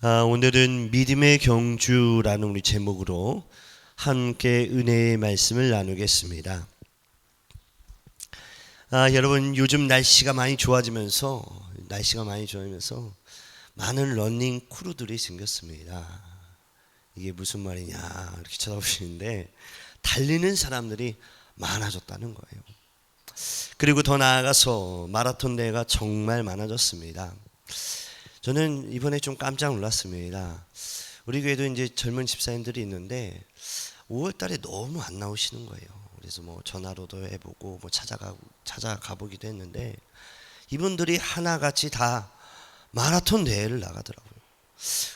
오늘은 믿음의 경주라는 우리 제목으로 함께 은혜의 말씀을 나누겠습니다. 여러분, 요즘 날씨가 많이 좋아지면서 많은 러닝 크루들이 생겼습니다. 이게 무슨 말이냐 이렇게 쳐다보시는데, 달리는 사람들이 많아졌다는 거예요. 그리고 더 나아가서 마라톤 대회가 정말 많아졌습니다. 저는 이번에 좀 깜짝 놀랐습니다. 우리 교회도 이제 젊은 집사님들이 있는데 5월 달에 너무 안 나오시는 거예요. 그래서 뭐 전화로도 해보고 뭐 찾아가 보기도 했는데, 이분들이 하나같이 다 마라톤 대회를 나가더라고요.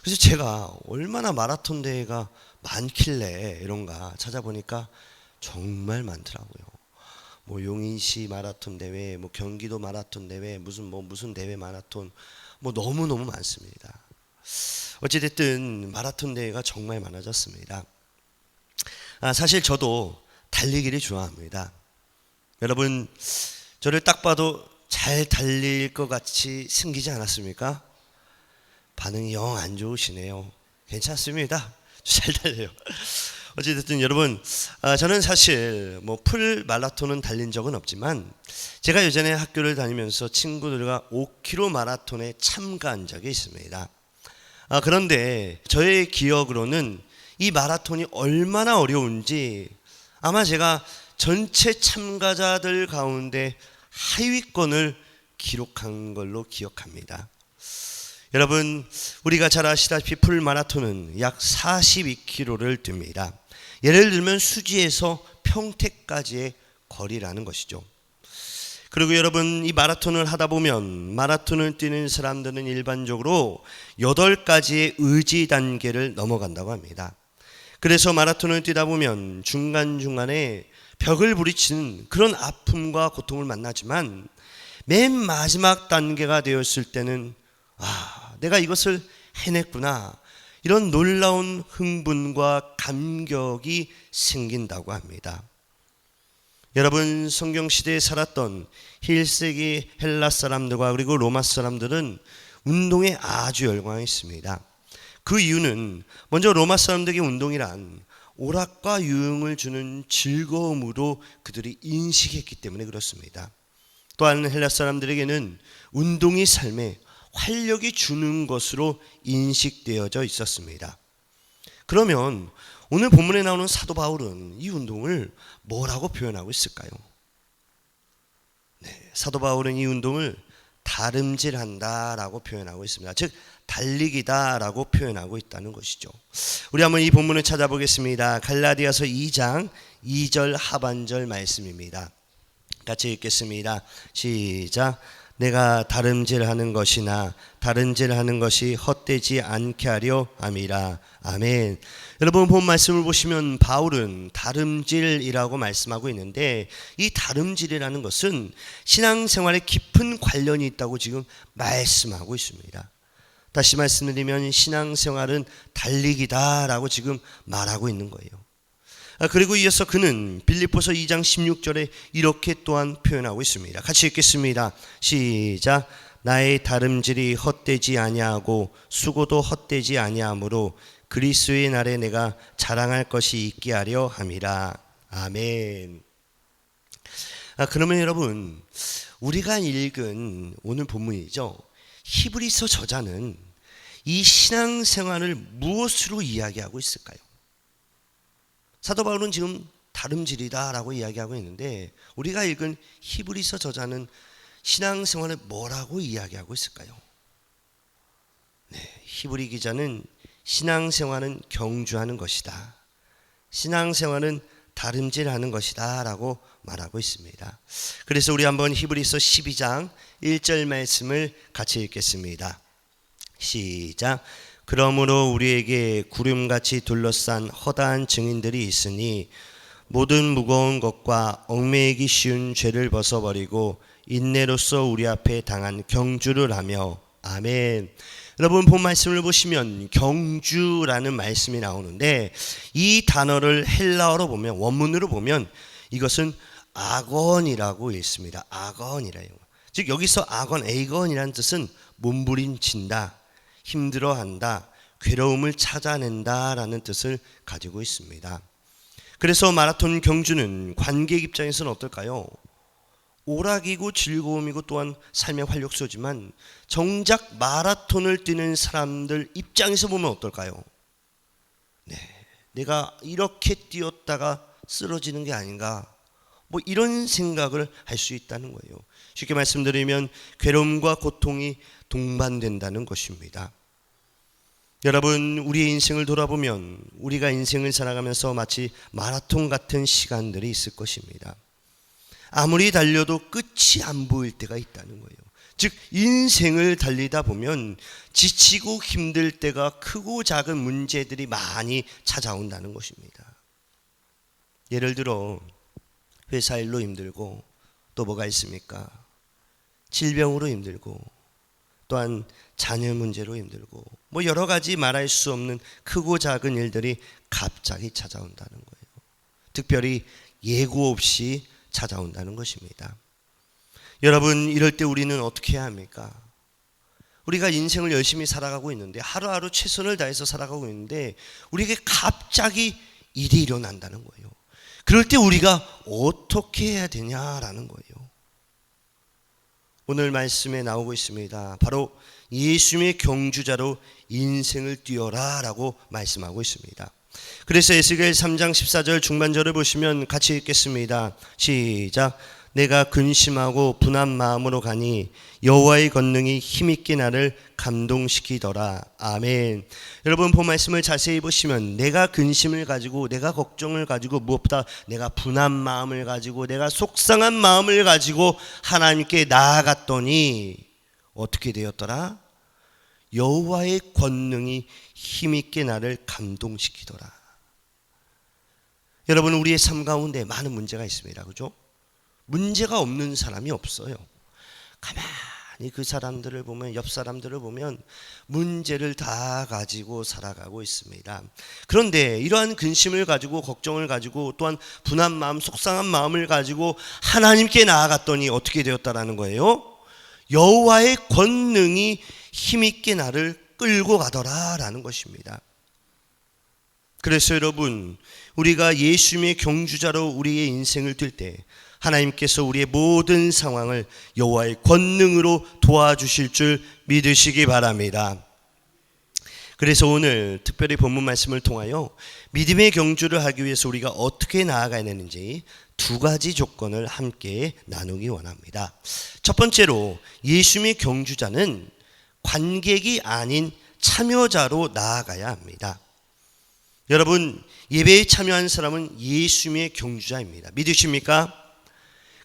그래서 제가 얼마나 마라톤 대회가 많길래 이런가 찾아보니까 정말 많더라고요. 뭐 용인시 마라톤 대회, 뭐 경기도 마라톤 대회, 무슨 대회 마라톤, 뭐 너무너무 많습니다. 어찌됐든 마라톤 대회가 정말 많아졌습니다. 사실 저도 달리기를 좋아합니다. 여러분, 저를 딱 봐도 잘 달릴 것 같이 생기지 않았습니까? 반응이 영 안 좋으시네요. 괜찮습니다. 잘 달려요. 어찌됐든 여러분, 저는 사실 뭐 풀 마라톤은 달린 적은 없지만, 제가 예전에 학교를 다니면서 친구들과 5km 마라톤에 참가한 적이 있습니다. 그런데 저의 기억으로는 이 마라톤이 얼마나 어려운지 아마 제가 전체 참가자들 가운데 하위권을 기록한 걸로 기억합니다. 여러분, 우리가 잘 아시다시피 풀 마라톤은 약 42km를 듭니다. 예를 들면 수지에서 평택까지의 거리라는 것이죠. 그리고 여러분, 이 마라톤을 하다 보면, 마라톤을 뛰는 사람들은 일반적으로 8가지의 의지 단계를 넘어간다고 합니다. 그래서 마라톤을 뛰다 보면 중간중간에 벽을 부딪히는 그런 아픔과 고통을 만나지만, 맨 마지막 단계가 되었을 때는 내가 이것을 해냈구나, 이런 놀라운 흥분과 감격이 생긴다고 합니다. 여러분, 성경시대에 살았던 1세기 헬라 사람들과 그리고 로마 사람들은 운동에 아주 열광했습니다. 그 이유는 먼저 로마 사람들에게 운동이란 오락과 유흥을 주는 즐거움으로 그들이 인식했기 때문에 그렇습니다. 또한 헬라 사람들에게는 운동이 삶에 활력이 주는 것으로 인식되어져 있었습니다. 그러면 오늘 본문에 나오는 사도 바울은 이 운동을 뭐라고 표현하고 있을까요? 사도 바울은 이 운동을 다름질한다라고 표현하고 있습니다. 즉 달리기다라고 표현하고 있다는 것이죠. 우리 한번 이 본문을 찾아보겠습니다. 갈라디아서 2장 2절 하반절 말씀입니다. 같이 읽겠습니다. 시작. 내가 다름질하는 것이나 다름질하는 것이 헛되지 않게 하려 함이라. 아멘. 여러분, 본 말씀을 보시면 바울은 다름질이라고 말씀하고 있는데, 이 다름질이라는 것은 신앙생활에 깊은 관련이 있다고 지금 말씀하고 있습니다. 다시 말씀드리면 신앙생활은 달리기다라고 지금 말하고 있는 거예요. 그리고 이어서 그는 빌립보서 2장 16절에 이렇게 또한 표현하고 있습니다. 같이 읽겠습니다. 시작. 나의 다름질이 헛되지 아니하고 수고도 헛되지 아니하므로 그리스도의 날에 내가 자랑할 것이 있게 하려 함이라. 아멘. 그러면 여러분, 우리가 읽은 오늘 본문이죠, 히브리서 저자는 이 신앙생활을 무엇으로 이야기하고 있을까요? 사도 바울은 지금 다름질이다라고 이야기하고 있는데, 우리가 읽은 히브리서 저자는 신앙생활을 뭐라고 이야기하고 있을까요? 히브리 기자는 신앙생활은 경주하는 것이다, 신앙생활은 다름질하는 것이다 라고 말하고 있습니다. 그래서 우리 한번 히브리서 12장 1절 말씀을 같이 읽겠습니다. 시작. 그러므로 우리에게 구름같이 둘러싼 허다한 증인들이 있으니 모든 무거운 것과 얽매이기 쉬운 죄를 벗어버리고 인내로써 우리 앞에 당한 경주를 하며. 아멘. 여러분, 본 말씀을 보시면 경주라는 말씀이 나오는데, 이 단어를 헬라어로 보면, 원문으로 보면 이것은 아건이라고 읽습니다. 아건이라요. 즉 여기서 아건, 에이건이라는 뜻은 몸부림친다, 힘들어한다, 괴로움을 찾아낸다라는 뜻을 가지고 있습니다. 그래서 마라톤 경주는 관객 입장에서는 어떨까요? 오락이고 즐거움이고 또한 삶의 활력소지만 정작 마라톤을 뛰는 사람들 입장에서 보면 어떨까요? 내가 이렇게 뛰었다가 쓰러지는 게 아닌가, 뭐 이런 생각을 할 수 있다는 거예요. 쉽게 말씀드리면 괴로움과 고통이 동반된다는 것입니다. 여러분, 우리의 인생을 돌아보면 우리가 인생을 살아가면서 마치 마라톤 같은 시간들이 있을 것입니다. 아무리 달려도 끝이 안 보일 때가 있다는 거예요. 즉 인생을 달리다 보면 지치고 힘들 때가 크고 작은 문제들이 많이 찾아온다는 것입니다. 예를 들어 회사 일로 힘들고, 또 뭐가 있습니까? 질병으로 힘들고, 또한 자녀 문제로 힘들고, 뭐 여러 가지 말할 수 없는 크고 작은 일들이 갑자기 찾아온다는 거예요. 특별히 예고 없이 찾아온다는 것입니다. 여러분, 이럴 때 우리는 어떻게 해야 합니까? 우리가 인생을 열심히 살아가고 있는데, 하루하루 최선을 다해서 살아가고 있는데 우리에게 갑자기 일이 일어난다는 거예요. 그럴 때 우리가 어떻게 해야 되냐라는 거예요. 오늘 말씀에 나오고 있습니다. 바로 예수님의 경주자로 인생을 뛰어라 라고 말씀하고 있습니다. 그래서 에스겔 3장 14절 중반절을 보시면 같이 읽겠습니다. 시작. 내가 근심하고 분한 마음으로 가니 여호와의 권능이 힘있게 나를 감동시키더라. 아멘. 여러분, 본 말씀을 자세히 보시면 내가 근심을 가지고, 내가 걱정을 가지고, 무엇보다 내가 분한 마음을 가지고, 내가 속상한 마음을 가지고 하나님께 나아갔더니 어떻게 되었더라? 여호와의 권능이 힘있게 나를 감동시키더라. 여러분, 우리의 삶 가운데 많은 문제가 있습니다. 그죠? 문제가 없는 사람이 없어요. 가만히 그 사람들을 보면, 옆 사람들을 보면 문제를 다 가지고 살아가고 있습니다. 그런데 이러한 근심을 가지고, 걱정을 가지고, 또한 분한 마음, 속상한 마음을 가지고 하나님께 나아갔더니 어떻게 되었다라는 거예요? 여호와의 권능이 힘있게 나를 끌고 가더라라는 것입니다. 그래서 여러분, 우리가 예수님의 경주자로 우리의 인생을 뛸 때 하나님께서 우리의 모든 상황을 여호와의 권능으로 도와주실 줄 믿으시기 바랍니다. 그래서 오늘 특별히 본문 말씀을 통하여 믿음의 경주를 하기 위해서 우리가 어떻게 나아가야 되는지 두 가지 조건을 함께 나누기 원합니다. 첫 번째로, 예수님의 경주자는 관객이 아닌 참여자로 나아가야 합니다. 여러분, 예배에 참여한 사람은 예수님의 경주자입니다. 믿으십니까?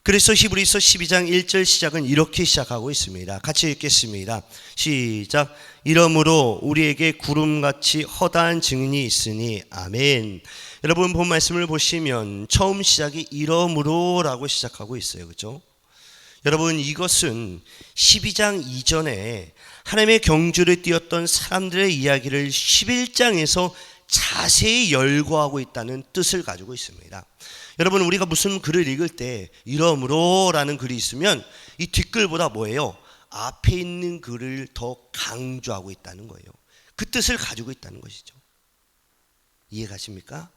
그래서 히브리서 12장 1절 시작은 이렇게 시작하고 있습니다. 같이 읽겠습니다. 시작. 이러므로 우리에게 구름같이 허다한 증인이 있으니. 아멘. 여러분, 본 말씀을 보시면 처음 시작이 이러므로 라고 시작하고 있어요. 그렇죠? 여러분, 이것은 12장 이전에 하나님의 경주를 띄었던 사람들의 이야기를 11장에서 자세히 열거하고 있다는 뜻을 가지고 있습니다. 여러분, 우리가 무슨 글을 읽을 때 이러므로 라는 글이 있으면 이 뒷글보다 뭐예요? 앞에 있는 글을 더 강조하고 있다는 거예요. 그 뜻을 가지고 있다는 것이죠. 이해가십니까?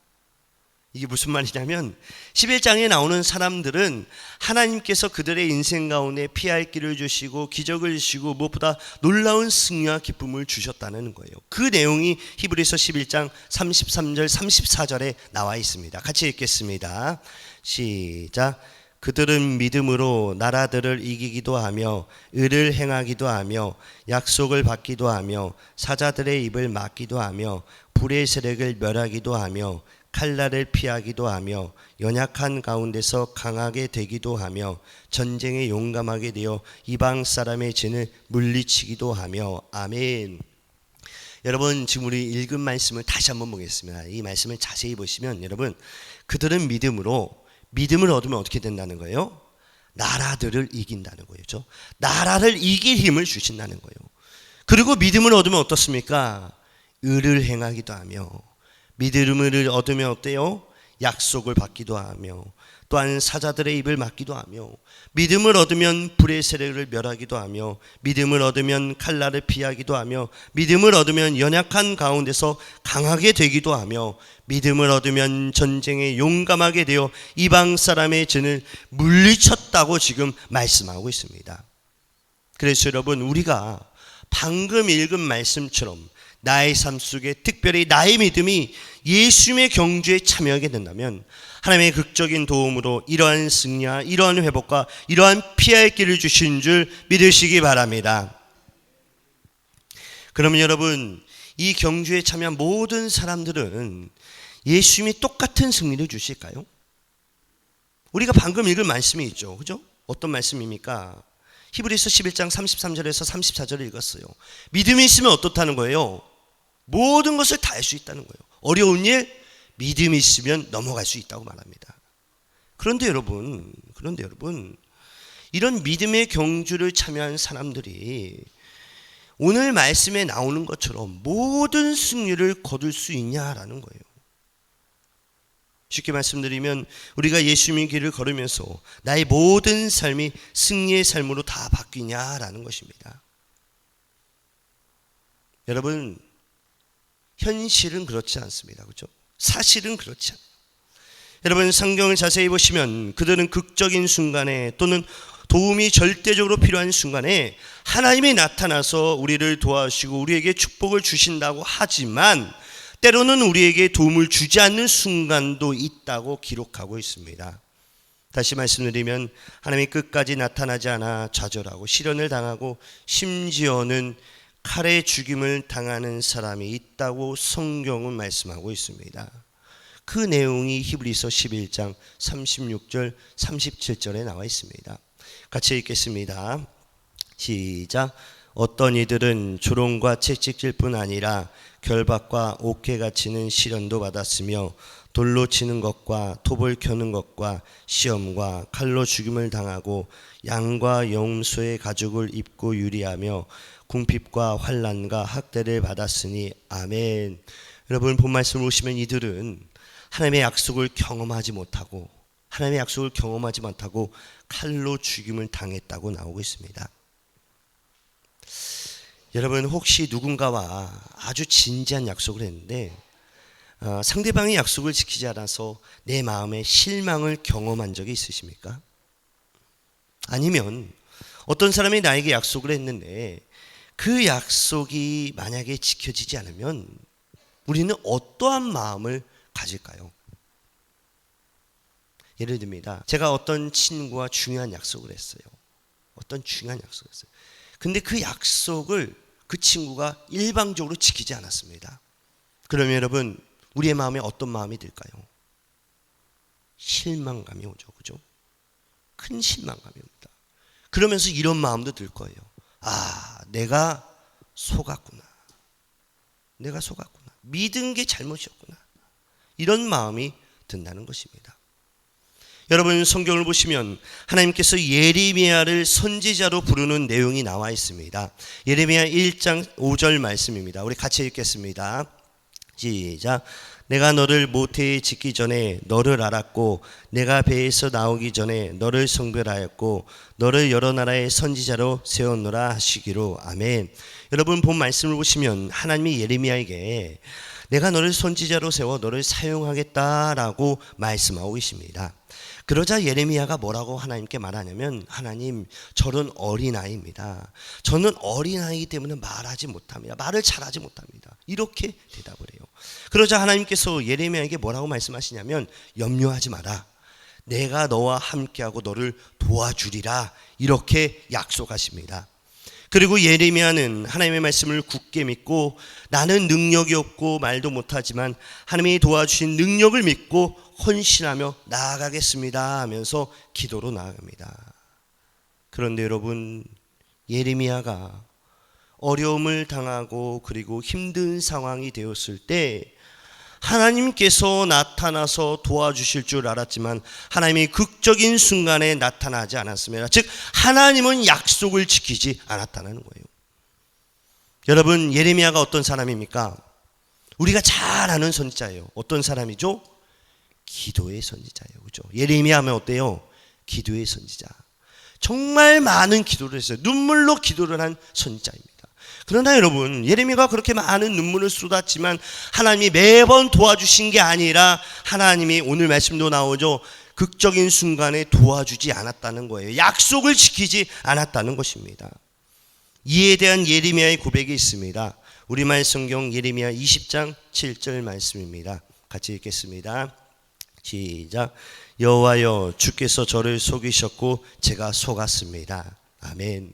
이게 무슨 말이냐면 11장에 나오는 사람들은 하나님께서 그들의 인생 가운데 피할 길을 주시고 기적을 주시고 무엇보다 놀라운 승리와 기쁨을 주셨다는 거예요. 그 내용이 히브리서 11장 33절 34절에 나와 있습니다. 같이 읽겠습니다. 시작. 그들은 믿음으로 나라들을 이기기도 하며 의를 행하기도 하며 약속을 받기도 하며 사자들의 입을 막기도 하며 불의 세력을 멸하기도 하며 칼날을 피하기도 하며 연약한 가운데서 강하게 되기도 하며 전쟁에 용감하게 되어 이방 사람의 진을 물리치기도 하며. 아멘. 여러분, 지금 우리 읽은 말씀을 다시 한번 보겠습니다. 이 말씀을 자세히 보시면 여러분, 그들은 믿음을 얻으면 어떻게 된다는 거예요? 나라들을 이긴다는 거예요. 그렇죠? 나라를 이길 힘을 주신다는 거예요. 그리고 믿음을 얻으면 어떻습니까? 의를 행하기도 하며, 믿음을 얻으면 어때요? 약속을 받기도 하며 또한 사자들의 입을 막기도 하며 믿음을 얻으면 불의 세력을 멸하기도 하며 믿음을 얻으면 칼날을 피하기도 하며 믿음을 얻으면 연약한 가운데서 강하게 되기도 하며 믿음을 얻으면 전쟁에 용감하게 되어 이방 사람의 전을 물리쳤다고 지금 말씀하고 있습니다. 그래서 여러분, 우리가 방금 읽은 말씀처럼 나의 삶 속에 특별히 나의 믿음이 예수님의 경주에 참여하게 된다면 하나님의 극적인 도움으로 이러한 승리와 이러한 회복과 이러한 피할 길을 주신 줄 믿으시기 바랍니다. 그러면 여러분, 이 경주에 참여한 모든 사람들은 예수님이 똑같은 승리를 주실까요? 우리가 방금 읽은 말씀이 있죠, 그죠? 어떤 말씀입니까? 히브리서 11장 33절에서 34절을 읽었어요. 믿음이 있으면 어떻다는 거예요? 모든 것을 다 할 수 있다는 거예요. 어려운 일, 믿음이 있으면 넘어갈 수 있다고 말합니다. 그런데 여러분, 이런 믿음의 경주를 참여한 사람들이 오늘 말씀에 나오는 것처럼 모든 승리를 거둘 수 있냐라는 거예요. 쉽게 말씀드리면 우리가 예수님의 길을 걸으면서 나의 모든 삶이 승리의 삶으로 다 바뀌냐라는 것입니다. 여러분, 현실은 그렇지 않습니다. 그렇죠? 사실은 그렇지 않아요. 여러분, 성경을 자세히 보시면 그들은 극적인 순간에 또는 도움이 절대적으로 필요한 순간에 하나님이 나타나서 우리를 도와주시고 우리에게 축복을 주신다고 하지만 때로는 우리에게 도움을 주지 않는 순간도 있다고 기록하고 있습니다. 다시 말씀드리면 하나님이 끝까지 나타나지 않아 좌절하고 시련을 당하고 심지어는 칼에 죽임을 당하는 사람이 있다고 성경은 말씀하고 있습니다. 그 내용이 히브리서 11장 36절 37절에 나와 있습니다. 같이 읽겠습니다. 시작. 어떤 이들은 조롱과 채찍질 뿐 아니라 결박과 옥회가 치는 시련도 받았으며 돌로 치는 것과 톱을 켜는 것과 시험과 칼로 죽임을 당하고 양과 염소의 가죽을 입고 유리하며 궁핍과 환난과 학대를 받았으니 아멘. 여러분, 본 말씀을 보시면 이들은 하나님의 약속을 경험하지 못하고 칼로 죽임을 당했다고 나오고 있습니다. 여러분, 혹시 누군가와 아주 진지한 약속을 했는데 상대방이 약속을 지키지 않아서 내 마음에 실망을 경험한 적이 있으십니까? 아니면 어떤 사람이 나에게 약속을 했는데 그 약속이 만약에 지켜지지 않으면 우리는 어떠한 마음을 가질까요? 예를 듭니다. 제가 어떤 친구와 중요한 약속을 했어요. 근데 그 약속을 그 친구가 일방적으로 지키지 않았습니다. 그러면 여러분, 우리의 마음에 어떤 마음이 들까요? 실망감이 오죠. 그죠? 큰 실망감이 옵니다. 그러면서 이런 마음도 들 거예요. 아, 내가 속았구나. 믿은 게 잘못이었구나. 이런 마음이 든다는 것입니다. 여러분, 성경을 보시면 하나님께서 예레미야를 선지자로 부르는 내용이 나와 있습니다. 예레미야 1장 5절 말씀입니다. 우리 같이 읽겠습니다. 시작. 내가 너를 모태에 짓기 전에 너를 알았고 내가 배에서 나오기 전에 너를 성별하였고 너를 여러 나라의 선지자로 세웠노라 하시기로. 아멘. 여러분, 본 말씀을 보시면 하나님이 예레미야에게 내가 너를 선지자로 세워 너를 사용하겠다라고 말씀하고 계십니다. 그러자 예레미야가 뭐라고 하나님께 말하냐면, 하나님, 저는 어린아이입니다. 저는 어린아이이기 때문에 말하지 못합니다. 말을 잘하지 못합니다. 이렇게 대답을 해요. 그러자 하나님께서 예레미야에게 뭐라고 말씀하시냐면, 염려하지 마라. 내가 너와 함께하고 너를 도와주리라. 이렇게 약속하십니다. 그리고 예레미야는 하나님의 말씀을 굳게 믿고 나는 능력이 없고 말도 못하지만 하나님이 도와주신 능력을 믿고 헌신하며 나아가겠습니다 하면서 기도로 나아갑니다. 그런데 여러분, 예레미야가 어려움을 당하고 그리고 힘든 상황이 되었을 때 하나님께서 나타나서 도와주실 줄 알았지만 하나님이 극적인 순간에 나타나지 않았습니다. 즉, 하나님은 약속을 지키지 않았다는 거예요. 여러분, 예레미야가 어떤 사람입니까? 우리가 잘 아는 선지자예요. 어떤 사람이죠? 기도의 선지자예요. 그죠? 예레미야 하면 어때요? 기도의 선지자. 정말 많은 기도를 했어요. 눈물로 기도를 한 선지자입니다. 그러나 여러분, 예레미야가 그렇게 많은 눈물을 쏟았지만 하나님이 매번 도와주신 게 아니라 하나님이 오늘 말씀도 나오죠. 극적인 순간에 도와주지 않았다는 거예요. 약속을 지키지 않았다는 것입니다. 이에 대한 예레미야의 고백이 있습니다. 우리말 성경 예레미야 20장 7절 말씀입니다. 같이 읽겠습니다. 시작. 여호와여, 주께서 저를 속이셨고 제가 속았습니다. 아멘.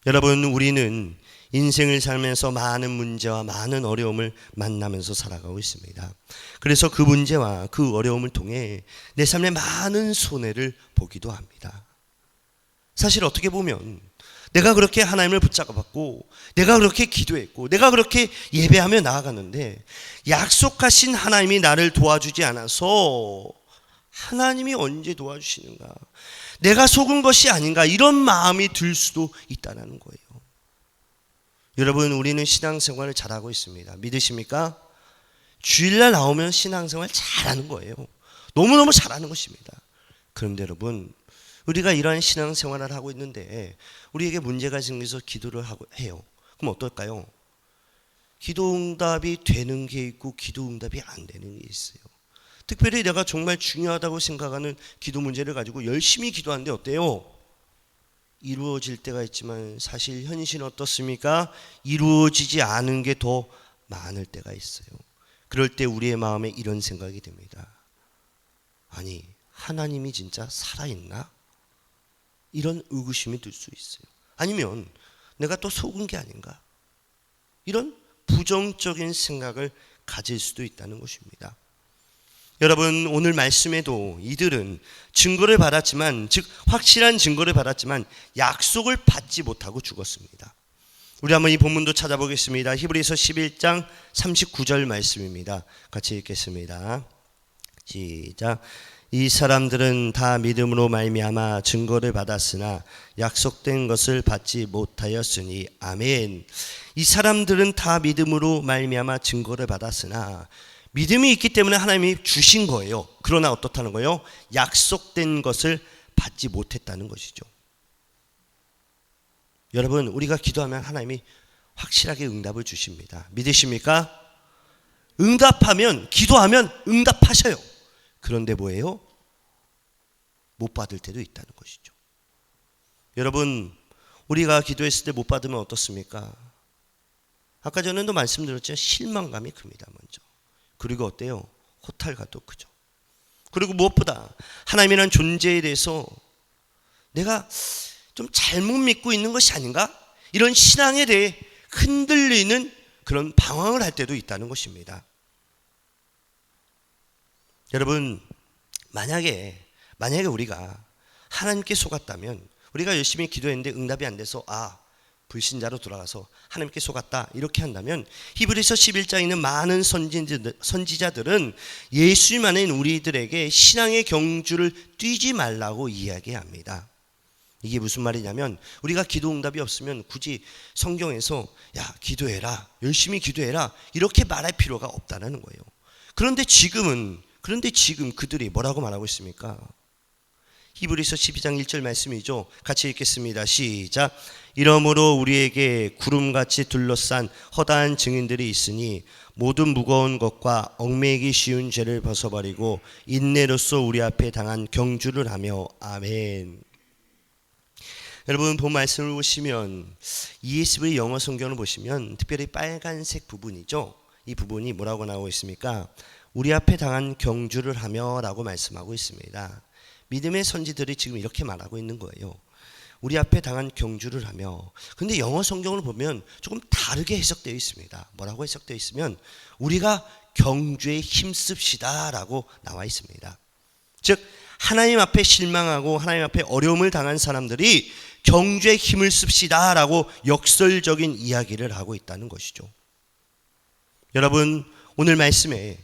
여러분, 우리는 인생을 살면서 많은 문제와 많은 어려움을 만나면서 살아가고 있습니다. 그래서 그 문제와 그 어려움을 통해 내 삶에 많은 손해를 보기도 합니다. 사실 어떻게 보면 내가 그렇게 하나님을 붙잡아봤고, 내가 그렇게 기도했고, 내가 그렇게 예배하며 나아갔는데 약속하신 하나님이 나를 도와주지 않아서 하나님이 언제 도와주시는가, 내가 속은 것이 아닌가, 이런 마음이 들 수도 있다는 거예요. 여러분, 우리는 신앙생활을 잘하고 있습니다. 믿으십니까? 주일날 나오면 신앙생활 잘하는 거예요. 너무너무 잘하는 것입니다. 그런데 여러분, 우리가 이러한 신앙생활을 하고 있는데 우리에게 문제가 생겨서 기도를 해요. 그럼 어떨까요? 기도응답이 되는 게 있고 기도응답이 안 되는 게 있어요. 특별히 내가 정말 중요하다고 생각하는 기도 문제를 가지고 열심히 기도하는데 어때요? 이루어질 때가 있지만 사실 현실은 어떻습니까? 이루어지지 않은 게 더 많을 때가 있어요. 그럴 때 우리의 마음에 이런 생각이 듭니다. 아니, 하나님이 진짜 살아있나? 이런 의구심이 들 수 있어요. 아니면 내가 또 속은 게 아닌가? 이런 부정적인 생각을 가질 수도 있다는 것입니다. 여러분, 오늘 말씀에도 이들은 증거를 받았지만, 즉 확실한 증거를 받았지만 약속을 받지 못하고 죽었습니다. 우리 한번 이 본문도 찾아보겠습니다. 히브리서 11장 39절 말씀입니다. 같이 읽겠습니다. 시작. 이 사람들은 다 믿음으로 말미암아 증거를 받았으나 약속된 것을 받지 못하였으니. 아멘. 이 사람들은 다 믿음으로 말미암아 증거를 받았으나, 믿음이 있기 때문에 하나님이 주신 거예요. 그러나 어떻다는 거예요? 약속된 것을 받지 못했다는 것이죠. 여러분, 우리가 기도하면 하나님이 확실하게 응답을 주십니다. 믿으십니까? 응답하면, 기도하면 응답하셔요. 그런데 뭐예요? 못 받을 때도 있다는 것이죠. 여러분, 우리가 기도했을 때 못 받으면 어떻습니까? 아까 전에도 말씀드렸죠. 실망감이 큽니다. 먼저. 그리고 어때요? 호탈감도 크죠. 그리고 무엇보다 하나님이라는 존재에 대해서 내가 좀 잘못 믿고 있는 것이 아닌가? 이런 신앙에 대해 흔들리는 그런 방황을 할 때도 있다는 것입니다. 여러분, 만약에 우리가 하나님께 속았다면, 우리가 열심히 기도했는데 응답이 안 돼서 불신자로 돌아가서 하나님께 속았다, 이렇게 한다면 히브리서 11장에 있는 많은 선지자들은 예수님 안에 있는 우리들에게 신앙의 경주를 뛰지 말라고 이야기합니다. 이게 무슨 말이냐면, 우리가 기도 응답이 없으면 굳이 성경에서 기도해라, 열심히 기도해라, 이렇게 말할 필요가 없다는 거예요. 그런데 지금 그들이 뭐라고 말하고 있습니까? 히브리서 12장 1절 말씀이죠. 같이 읽겠습니다. 시작. 이러므로 우리에게 구름같이 둘러싼 허다한 증인들이 있으니 모든 무거운 것과 얽매이기 쉬운 죄를 벗어버리고 인내로써 우리 앞에 당한 경주를 하며. 아멘. 여러분, 본 말씀을 보시면 ESV 영어 성경을 보시면 특별히 빨간색 부분이죠. 이 부분이 뭐라고 나오고 있습니까? 우리 앞에 당한 경주를 하며 라고 말씀하고 있습니다. 믿음의 선지들이 지금 이렇게 말하고 있는 거예요. 우리 앞에 당한 경주를 하며. 근데 영어 성경을 보면 조금 다르게 해석되어 있습니다. 뭐라고 해석되어 있으면 우리가 경주에 힘씁시다 라고 나와 있습니다. 즉 하나님 앞에 실망하고 하나님 앞에 어려움을 당한 사람들이 경주에 힘을 씁시다 라고 역설적인 이야기를 하고 있다는 것이죠. 여러분, 오늘 말씀에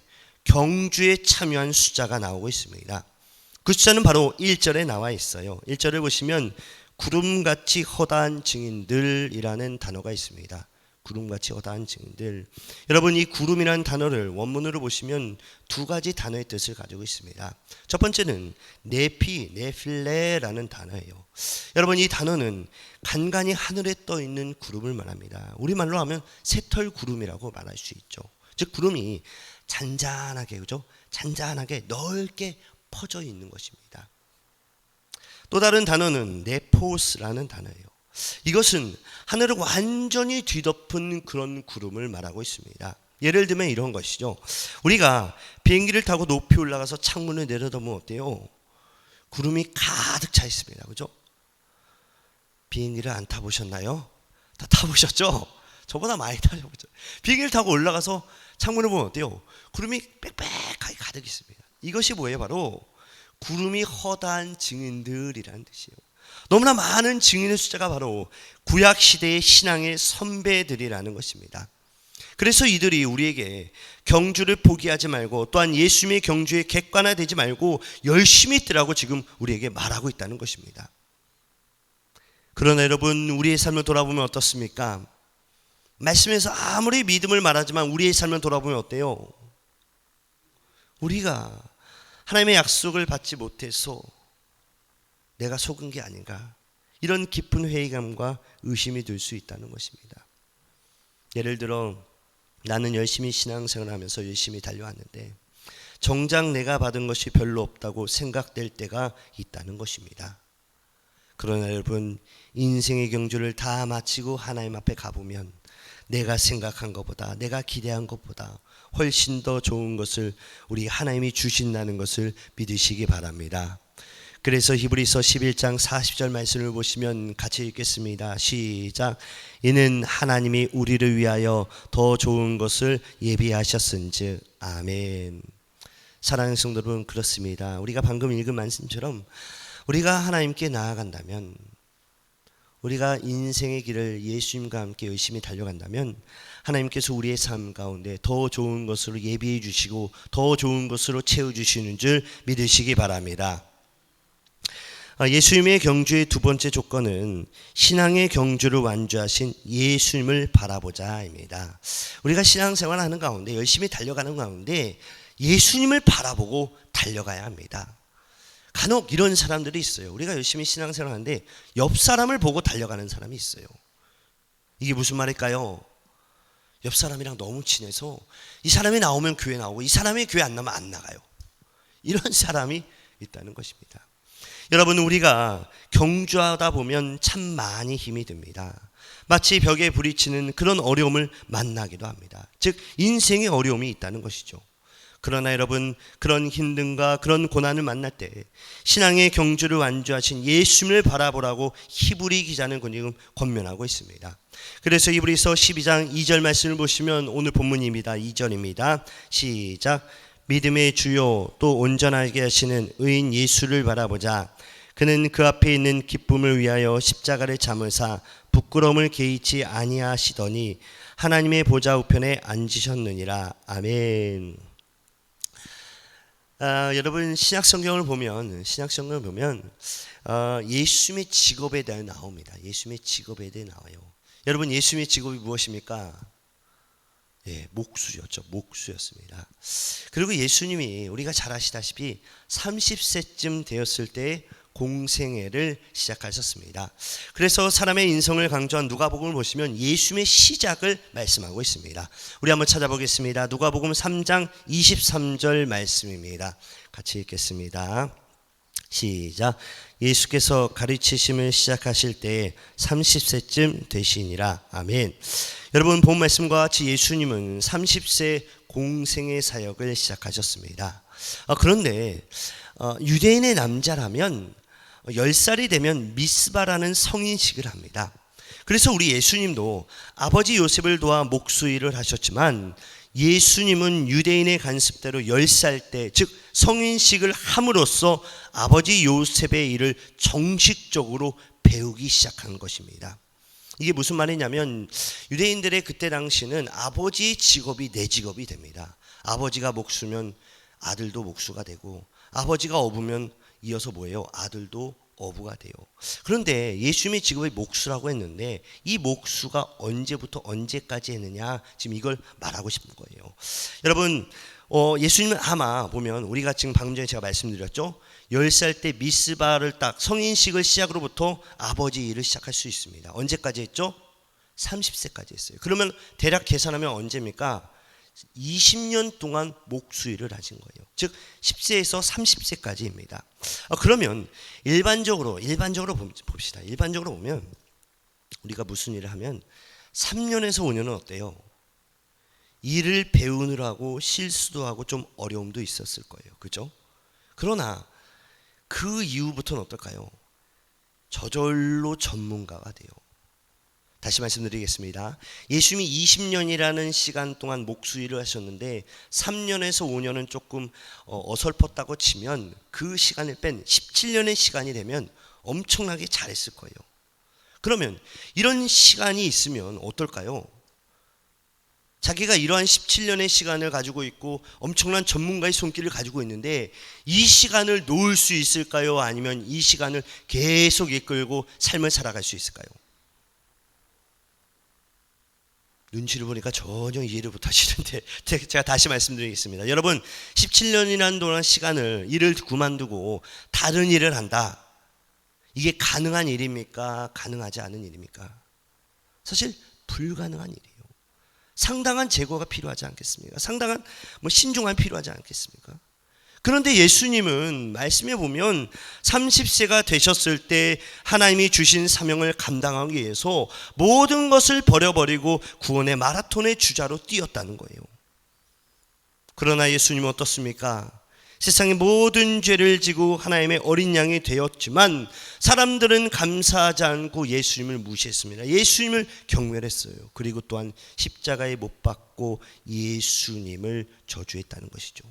경주에 참여한 숫자가 나오고 있습니다. 그 숫자는 바로 1절에 나와 있어요. 1절을 보시면 구름같이 허다한 증인들이라는 단어가 있습니다. 구름같이 허다한 증인들. 여러분, 이 구름이라는 단어를 원문으로 보시면 두 가지 단어의 뜻을 가지고 있습니다. 첫 번째는 네필레라는 단어예요. 여러분, 이 단어는 간간히 하늘에 떠 있는 구름을 말합니다. 우리말로 하면 새털 구름이라고 말할 수 있죠. 즉 구름이 잔잔하게, 그죠? 잔잔하게 넓게 퍼져 있는 것입니다. 또 다른 단어는 네포스라는 단어예요. 이것은 하늘을 완전히 뒤덮은 그런 구름을 말하고 있습니다. 예를 들면 이런 것이죠. 우리가 비행기를 타고 높이 올라가서 창문을 내려다보면 어때요? 구름이 가득 차 있습니다. 그죠? 비행기를 안 타보셨나요? 다 타보셨죠? 저보다 많이 타보셨죠? 비행기를 타고 올라가서 창문을 보면 어때요? 구름이 빽빽하게 가득 있습니다. 이것이 뭐예요? 바로 구름이 허다한 증인들이라는 뜻이에요. 너무나 많은 증인의 숫자가 바로 구약시대의 신앙의 선배들이라는 것입니다. 그래서 이들이 우리에게 경주를 포기하지 말고 또한 예수님의 경주에 객관화되지 말고 열심히 있으라고 지금 우리에게 말하고 있다는 것입니다. 그러나 여러분, 우리의 삶을 돌아보면 어떻습니까? 말씀에서 아무리 믿음을 말하지만 우리의 삶을 돌아보면 어때요? 우리가 하나님의 약속을 받지 못해서 내가 속은 게 아닌가, 이런 깊은 회의감과 의심이 들 수 있다는 것입니다. 예를 들어 나는 열심히 신앙생활을 하면서 열심히 달려왔는데 정작 내가 받은 것이 별로 없다고 생각될 때가 있다는 것입니다. 그러나 여러분, 인생의 경주를 다 마치고 하나님 앞에 가보면 내가 생각한 것보다, 내가 기대한 것보다 훨씬 더 좋은 것을 우리 하나님이 주신다는 것을 믿으시기 바랍니다. 그래서 히브리서 11장 40절 말씀을 보시면 같이 읽겠습니다. 시작. 이는 하나님이 우리를 위하여 더 좋은 것을 예비하셨은즉. 아멘. 사랑하는 성도 여러분, 그렇습니다. 우리가 방금 읽은 말씀처럼 우리가 하나님께 나아간다면, 우리가 인생의 길을 예수님과 함께 열심히 달려간다면 하나님께서 우리의 삶 가운데 더 좋은 것으로 예비해 주시고 더 좋은 것으로 채워주시는 줄 믿으시기 바랍니다. 예수님의 경주의 두 번째 조건은 신앙의 경주를 완주하신 예수님을 바라보자입니다. 우리가 신앙생활을 하는 가운데, 열심히 달려가는 가운데 예수님을 바라보고 달려가야 합니다. 간혹 이런 사람들이 있어요. 우리가 열심히 신앙생활을 하는데 옆 사람을 보고 달려가는 사람이 있어요. 이게 무슨 말일까요? 옆 사람이랑 너무 친해서 이 사람이 나오면 교회 나오고 이 사람이 교회 안 나오면 안 나가요. 이런 사람이 있다는 것입니다. 여러분, 우리가 경주하다 보면 참 많이 힘이 듭니다. 마치 벽에 부딪히는 그런 어려움을 만나기도 합니다. 즉 인생의 어려움이 있다는 것이죠. 그러나 여러분, 그런 힘듦과 그런 고난을 만날 때 신앙의 경주를 완주하신 예수님을 바라보라고 히브리 기자는 지금 권면하고 있습니다. 그래서 히브리서 12장 2절 말씀을 보시면 오늘 본문입니다. 2절입니다. 시작. 믿음의 주요 또 온전하게 하시는 의인 예수를 바라보자. 그는 그 앞에 있는 기쁨을 위하여 십자가를 참으사 부끄러움을 개의치 아니하시더니 하나님의 보좌 우편에 앉으셨느니라. 아멘. 여러분, 신약 성경을 보면 예수님의 직업에 대해 나옵니다. 예수님의 직업에 대해 나와요. 여러분, 예수님의 직업이 무엇입니까? 목수였죠. 목수였습니다. 그리고 예수님이 우리가 잘 아시다시피 30세쯤 되었을 때 공생애를 시작하셨습니다. 그래서 사람의 인성을 강조한 누가복음을 보시면 예수님의 시작을 말씀하고 있습니다. 우리 한번 찾아보겠습니다. 누가복음 3장 23절 말씀입니다. 같이 읽겠습니다. 시작. 예수께서 가르치심을 시작하실 때 30세쯤 되시니라. 아멘. 여러분, 본 말씀과 같이 예수님은 30세 공생의 사역을 시작하셨습니다. 그런데 유대인의 남자라면 10살이 되면 미스바라는 성인식을 합니다. 그래서 우리 예수님도 아버지 요셉을 도와 목수 일을 하셨지만 예수님은 유대인의 관습대로 10살 때, 즉 성인식을 함으로써 아버지 요셉의 일을 정식적으로 배우기 시작한 것입니다. 이게 무슨 말이냐면 유대인들의 그때 당시는 아버지의 직업이 내 직업이 됩니다. 아버지가 목수면 아들도 목수가 되고, 아버지가 어부면 이어서 뭐예요? 아들도 어부가 돼요. 그런데 예수님의 직업이 목수라고 했는데 이 목수가 언제부터 언제까지 했느냐, 지금 이걸 말하고 싶은 거예요. 여러분, 예수님은 아마 보면 우리가 지금 방금 전에 제가 말씀드렸죠. 10살 때 미스바를 딱 성인식을 시작으로부터 아버지 일을 시작할 수 있습니다. 언제까지 했죠? 30세까지 했어요. 그러면 대략 계산하면 언제입니까? 20년 동안 목수 일을 하신 거예요. 즉 10세에서 30세까지입니다. 그러면 일반적으로 봅시다. 일반적으로 보면 우리가 무슨 일을 하면 3년에서 5년은 어때요? 일을 배우느라고 실수도 하고 좀 어려움도 있었을 거예요. 그죠? 그러나 그 이후부터는 어떨까요? 저절로 전문가가 돼요. 다시 말씀드리겠습니다. 예수님이 20년이라는 시간 동안 목수 일을 하셨는데 3년에서 5년은 조금 어설펐다고 치면 그 시간을 뺀 17년의 시간이 되면 엄청나게 잘했을 거예요. 그러면 이런 시간이 있으면 어떨까요? 자기가 이러한 17년의 시간을 가지고 있고 엄청난 전문가의 손길을 가지고 있는데 이 시간을 놓을 수 있을까요? 아니면 이 시간을 계속 이끌고 삶을 살아갈 수 있을까요? 눈치를 보니까 전혀 이해를 못하시는데 제가 다시 말씀드리겠습니다. 여러분, 17년이라는 동안 시간을 일을 그만두고 다른 일을 한다. 이게 가능한 일입니까? 가능하지 않은 일입니까? 사실 불가능한 일이에요. 상당한 재고가 필요하지 않겠습니까? 상당한 신중함이 필요하지 않겠습니까? 그런데 예수님은 말씀해 보면 30세가 되셨을 때 하나님이 주신 사명을 감당하기 위해서 모든 것을 버려버리고 구원의 마라톤의 주자로 뛰었다는 거예요. 그러나 예수님은 어떻습니까? 세상의 모든 죄를 지고 하나님의 어린 양이 되었지만 사람들은 감사하지 않고 예수님을 무시했습니다. 예수님을 경멸했어요. 그리고 또한 십자가에 못 박고 예수님을 저주했다는 것이죠.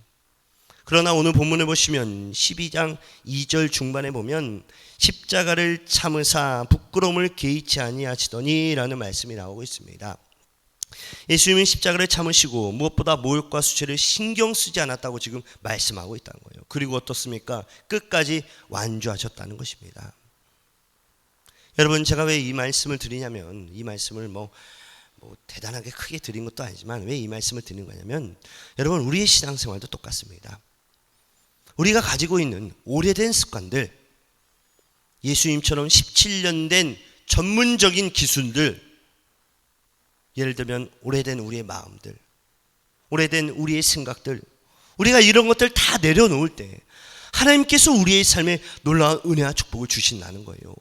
그러나 오늘 본문을 보시면 12장 2절 중반에 보면 십자가를 참으사 부끄러움을 개의치 아니하시더니 라는 말씀이 나오고 있습니다. 예수님은 십자가를 참으시고 무엇보다 모욕과 수치를 신경 쓰지 않았다고 지금 말씀하고 있다는 거예요. 그리고 어떻습니까? 끝까지 완주하셨다는 것입니다. 여러분, 제가 왜 이 말씀을 드리냐면, 이 말씀을 대단하게 크게 드린 것도 아니지만 왜 이 말씀을 드리는 거냐면, 여러분, 우리의 신앙생활도 똑같습니다. 우리가 가지고 있는 오래된 습관들, 예수님처럼 17년 된 전문적인 기술들, 예를 들면 오래된 우리의 마음들, 오래된 우리의 생각들, 우리가 이런 것들 다 내려놓을 때 하나님께서 우리의 삶에 놀라운 은혜와 축복을 주신다는 거예요.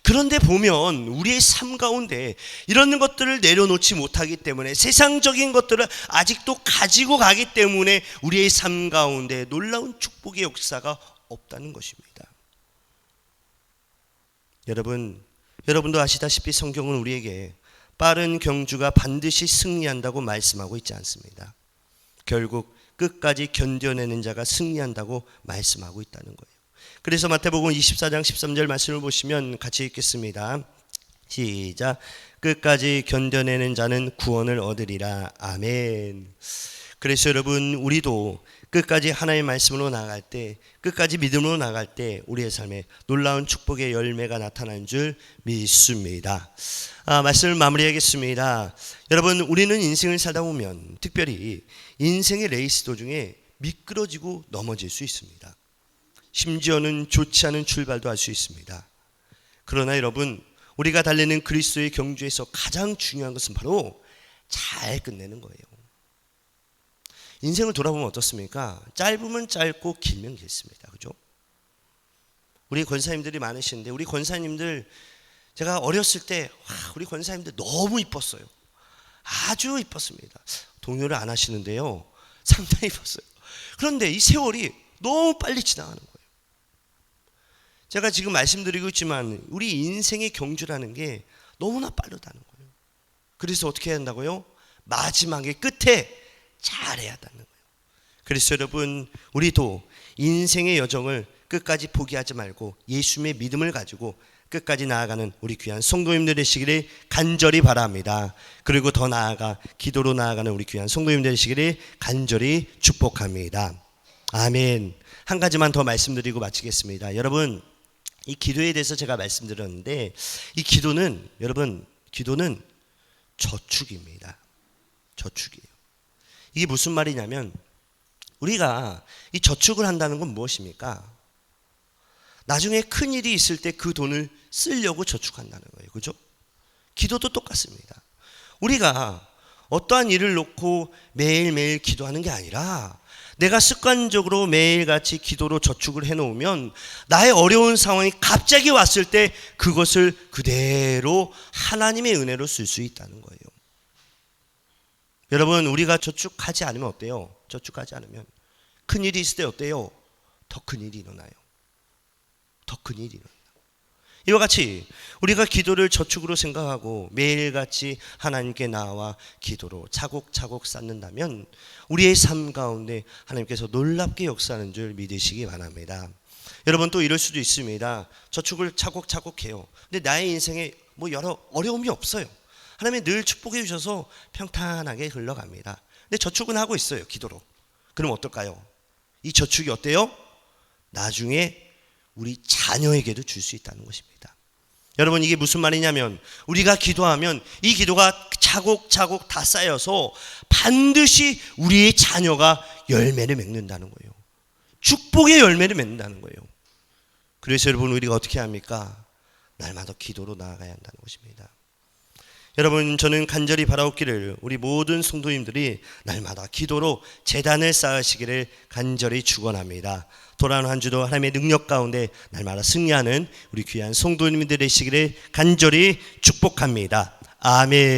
그런데 보면 우리의 삶 가운데 이런 것들을 내려놓지 못하기 때문에, 세상적인 것들을 아직도 가지고 가기 때문에 우리의 삶 가운데 놀라운 축복의 역사가 없다는 것입니다. 여러분도 아시다시피 성경은 우리에게 빠른 경주가 반드시 승리한다고 말씀하고 있지 않습니다. 결국 끝까지 견뎌내는 자가 승리한다고 말씀하고 있다는 거예요. 그래서 마태복음 24장 13절 말씀을 보시면 같이 읽겠습니다. 시작. 끝까지 견뎌내는 자는 구원을 얻으리라. 아멘. 그래서 여러분, 우리도 끝까지 하나님의 말씀으로 나아갈 때, 끝까지 믿음으로 나아갈 때 우리의 삶에 놀라운 축복의 열매가 나타나는 줄 믿습니다. 말씀을 마무리하겠습니다. 여러분, 우리는 인생을 살다 보면 특별히 인생의 레이스 도중에 미끄러지고 넘어질 수 있습니다. 심지어는 좋지 않은 출발도 할 수 있습니다. 그러나 여러분, 우리가 달리는 그리스도의 경주에서 가장 중요한 것은 바로 잘 끝내는 거예요. 인생을 돌아보면 어떻습니까? 짧으면 짧고 길면 길습니다. 그죠? 우리 권사님들이 많으신데, 우리 권사님들, 제가 어렸을 때 우리 권사님들 너무 이뻤어요. 아주 이뻤습니다. 동요를 안 하시는데요, 상당히 이뻤어요. 그런데 이 세월이 너무 빨리 지나가는 거예요. 제가 지금 말씀드리고 있지만 우리 인생의 경주라는 게 너무나 빠르다는 거예요. 그래서 어떻게 해야 한다고요? 마지막에 끝에 잘해야 한다는 거예요. 그래서 여러분, 우리도 인생의 여정을 끝까지 포기하지 말고 예수님의 믿음을 가지고 끝까지 나아가는 우리 귀한 성도님들 되시기를 간절히 바랍니다. 그리고 더 나아가 기도로 나아가는 우리 귀한 성도님들 되시기를 간절히 축복합니다. 아멘. 한 가지만 더 말씀드리고 마치겠습니다. 여러분, 이 기도에 대해서 제가 말씀드렸는데 이 기도는 여러분 기도는 저축입니다. 저축이에요. 이게 무슨 말이냐면 우리가 이 저축을 한다는 건 무엇입니까? 나중에 큰 일이 있을 때 그 돈을 쓰려고 저축한다는 거예요. 그죠? 기도도 똑같습니다. 우리가 어떠한 일을 놓고 매일매일 기도하는 게 아니라 내가 습관적으로 매일같이 기도로 저축을 해놓으면 나의 어려운 상황이 갑자기 왔을 때 그것을 그대로 하나님의 은혜로 쓸 수 있다는 거예요. 여러분 우리가 저축하지 않으면 어때요? 저축하지 않으면 큰일이 있을 때 어때요? 더 큰 일이 일어나요. 더 큰 일이 일어나요. 이와 같이 우리가 기도를 저축으로 생각하고 매일같이 하나님께 나와 기도로 차곡차곡 쌓는다면 우리의 삶 가운데 하나님께서 놀랍게 역사하는 줄 믿으시기 바랍니다. 여러분 또 이럴 수도 있습니다. 저축을 차곡차곡 해요. 근데 나의 인생에 뭐 여러 어려움이 없어요. 하나님이 늘 축복해 주셔서 평탄하게 흘러갑니다. 근데 저축은 하고 있어요. 기도로. 그럼 어떨까요? 이 저축이 어때요? 나중에 우리 자녀에게도 줄 수 있다는 것입니다. 여러분 이게 무슨 말이냐면 우리가 기도하면 이 기도가 차곡차곡 다 쌓여서 반드시 우리의 자녀가 열매를 맺는다는 거예요. 축복의 열매를 맺는다는 거예요. 그래서 여러분 우리가 어떻게 합니까? 날마다 기도로 나아가야 한다는 것입니다. 여러분 저는 간절히 바라옵기를 우리 모든 성도님들이 날마다 기도로 제단을 쌓으시기를 간절히 축원합니다. 돌아오는 한 주도 하나님의 능력 가운데 날마다 승리하는 우리 귀한 성도님들 되시기를 간절히 축복합니다. 아멘.